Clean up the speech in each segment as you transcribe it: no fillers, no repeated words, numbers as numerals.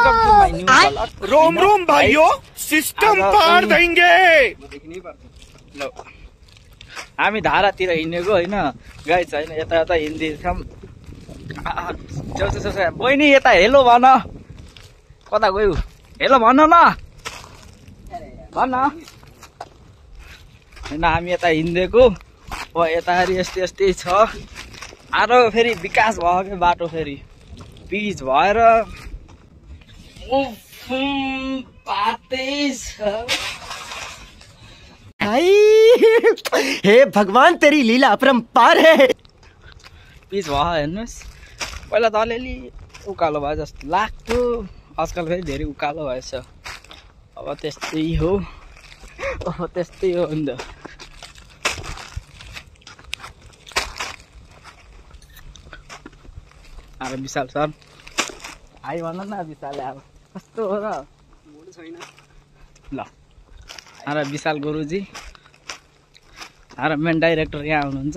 Welcome to my new blog. रोम रोम भाइयों, सिस्टम पार देंगे। ल हामी धारातिर हिँडेको हैन गाइस हैन, यता यता हिँड्दैछौँ। बहिनी यता हेलो भन, कता गयो हेलो भन न, भन हैन। हामी यता हिँडेको यताहरि यस्तै यस्तै छ। आरो फेरि विकास भयो के बाटो फेरि पिच भएर हे भगवान, तेरी लीला अपरंपार है। पिच भयो हेर्नुहोस्, पहिला त अलिअलि उकालो भयो जस्तो लाग्थ्यो, आजकल फेरि धेरै उकालो भएछ। अब त्यस्तै हो, अब त्यस्तै हो नि त। अरे विशाल सर हाई भन न, विशालले अब कस्तो हो र छैन ल। अरे विशाल गुरुजी, अरे मेन डाइरेक्टर यहाँ हुनुहुन्छ।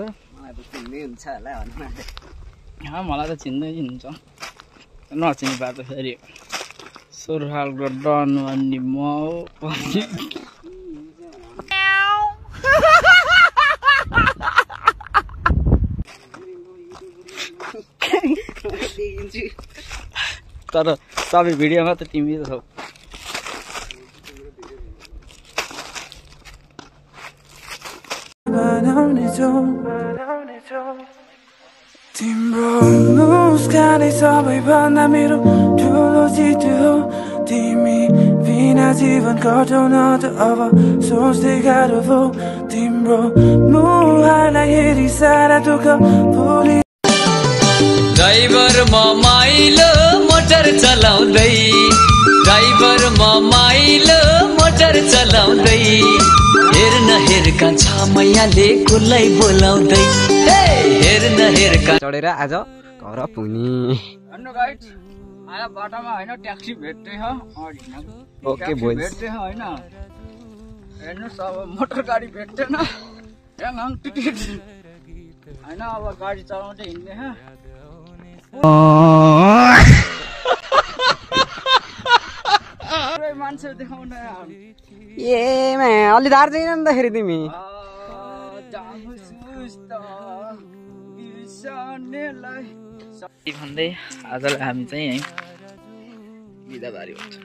मलाई त चिन्दै हुन्छ, नचिनी पाए त फेरि सुरहालको डन भन्ने म हो। तर सबै भिडियोमा त तिमी छौ। तिम्रो मुस्कानै सबैभन्दा मेरो ठुलो जित हो। तिमी बिना जीवन कटाउन त अब सोच्दै गाह्रो भयो। तिम्रो मुहारलाई हेरी सारा दुःख भुलि। ड्राइभर म माइलो मोटर चलाउँदै, ड्राइभर म माइलो मोटर चलाउँदै, हेर्न हेरका छ मैयाले कुलाई बोलाउँदै, हेर्न हेरका चढेर आज घर पुग्ने। हेर्नु गाइड, आया बाटामा हैन ट्याक्सी भेट्दै छ। ओके बोइज, भेट्दै छ हैन। हेर्नुस् अब मोटर गाडी भेट्दैन, यहाँ टिकट हैन। अब गाडी चलाउँदै हिँड्ने छ। मान्छे देखाउन अलि धार छैन नि त फेरि तिमी। भन्दै आजलाई हामी चाहिँ है बिदाबारी हुन्छ।